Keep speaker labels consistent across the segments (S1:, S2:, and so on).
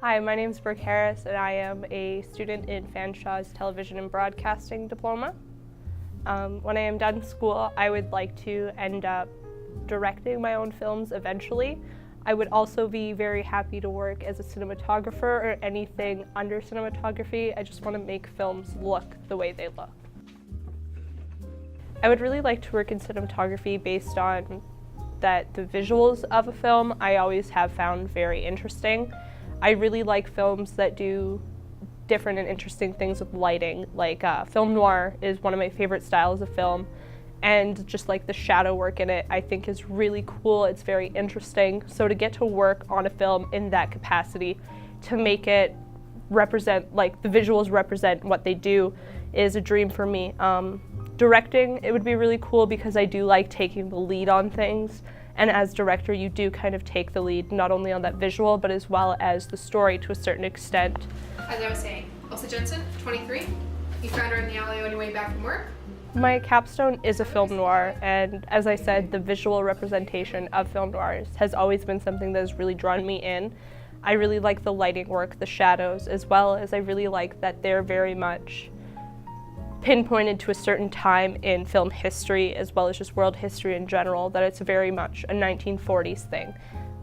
S1: Hi, my name is Brooke and I am a student in Fanshawe's Television and Broadcasting Diploma. When I am done school, I would like to end up directing my own films eventually. I would also be very happy to work as a cinematographer or anything under cinematography. I just want to make films look the way they look. I would really like to work in cinematography based on that the visuals of a film I always have found very interesting. I really like films that do different and interesting things with lighting. Like film noir is one of my favorite styles of film, and just like the shadow work in it I think is really cool. It's very interesting. So to get to work on a film in that capacity, to make it represent, like the visuals represent what they do, is a dream for me. Directing, it would be really cool because I do like taking the lead on things. And as director, you do kind of take the lead, not only on that visual, but as well as the story to a certain extent.
S2: As I was saying, Elsa Jensen, 23. You found her in the alley on your way back from work?
S1: My capstone is a film noir, and as I said, the visual representation of film noirs has always been something that has really drawn me in. I really like the lighting work, the shadows, as well as I really like that they're very much pinpointed to a certain time in film history as well as just world history in general, that it's very much a 1940s thing.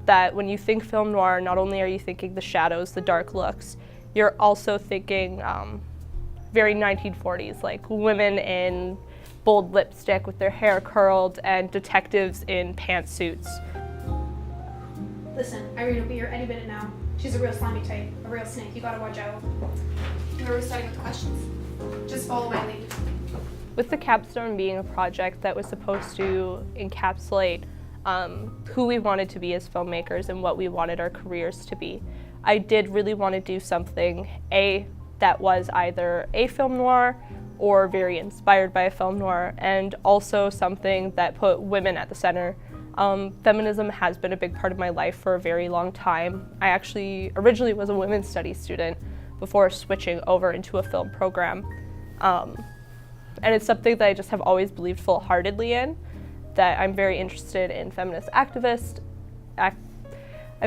S1: That when you think film noir, not only are you thinking the shadows, the dark looks, you're also thinking very 1940s, like women in bold lipstick with their hair curled and detectives in pantsuits.
S3: Listen, Irene will be here any minute now. She's a real slimy type, a real snake. You gotta watch out.
S2: Where are we starting with the questions? Just follow my lead.
S1: With the capstone being a project that was supposed to encapsulate who we wanted to be as filmmakers and what we wanted our careers to be, I did really want to do something that was either a film noir or very inspired by a film noir, and also something that put women at the center. Feminism has been a big part of my life for a very long time. I actually originally was a women's studies student before switching over into a film program. And it's something that I just have always believed full-heartedly in, that I'm very interested in feminist I'm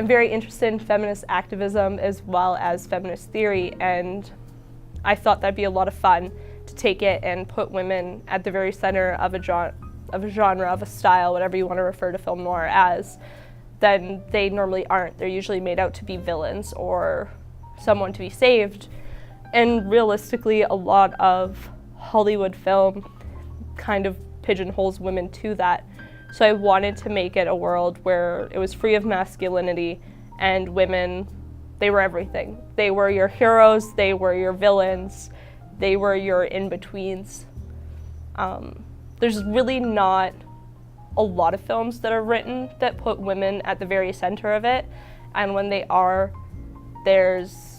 S1: very interested in feminist activism as well as feminist theory, and I thought that'd be a lot of fun to take it and put women at the very center of a genre, of a style, whatever you want to refer to film noir as. Then they normally aren't. They're usually made out to be villains or someone to be saved. And realistically, a lot of Hollywood film kind of pigeonholes women to that. So I wanted to make it a world where it was free of masculinity, and women, they were everything. They were your heroes, they were your villains, they were your in-betweens. There's really not a lot of films that are written that put women at the very center of it, and when they are, there's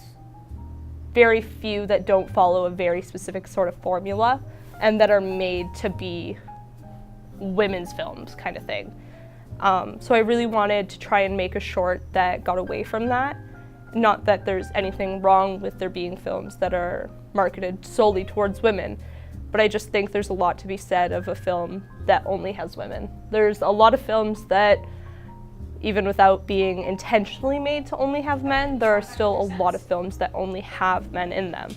S1: very few that don't follow a very specific sort of formula and that are made to be women's films kind of thing. So I really wanted to try and make a short that got away from that. Not that there's anything wrong with there being films that are marketed solely towards women, but I just think there's a lot to be said of a film that only has women. There's a lot of films that, even without being intentionally made to only have men, there are still a lot of films that only have men in them.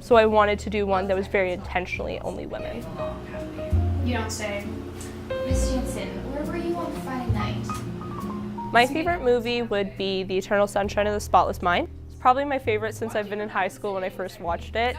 S1: So I wanted to do one that was very intentionally only women.
S3: You don't say.
S4: Miss Jensen, where were you on Friday night?
S1: My favorite movie would be The Eternal Sunshine of the Spotless Mind. It's probably my favorite since I've been in high school when I first watched it.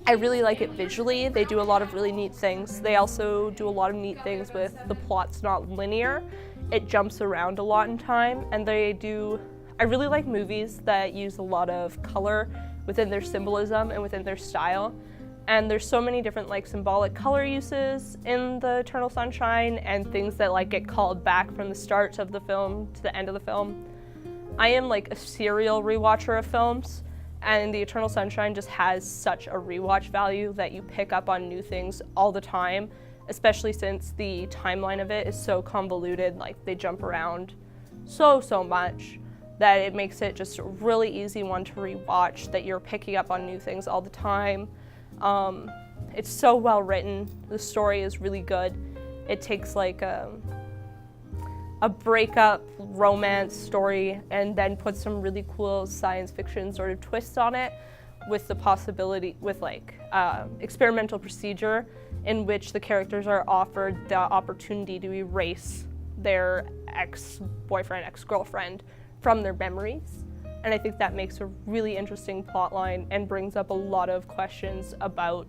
S1: I really like it visually. They do a lot of really neat things. They also do a lot of neat things with the plot's not linear. It jumps around a lot in time, and I really like movies that use a lot of color within their symbolism and within their style. And there's so many different symbolic color uses in the Eternal Sunshine, and things that get called back from the start of the film to the end of the film. I am a serial rewatcher of films, and The Eternal Sunshine just has such a rewatch value that you pick up on new things all the time, especially since the timeline of it is so convoluted. They jump around so much that it makes it just a really easy one to rewatch, that you're picking up on new things all the time. It's so well written. The story is really good. It takes a breakup romance story and then put some really cool science fiction sort of twists on it with the possibility, with like experimental procedure in which the characters are offered the opportunity to erase their ex-boyfriend, ex-girlfriend from their memories. And I think that makes a really interesting plot line and brings up a lot of questions about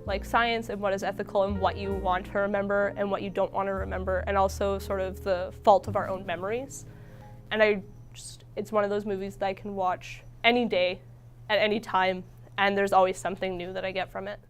S1: like science and what is ethical and what you want to remember and what you don't want to remember, and also sort of the fault of our own memories. And it's one of those movies that I can watch any day, at any time, and there's always something new that I get from it.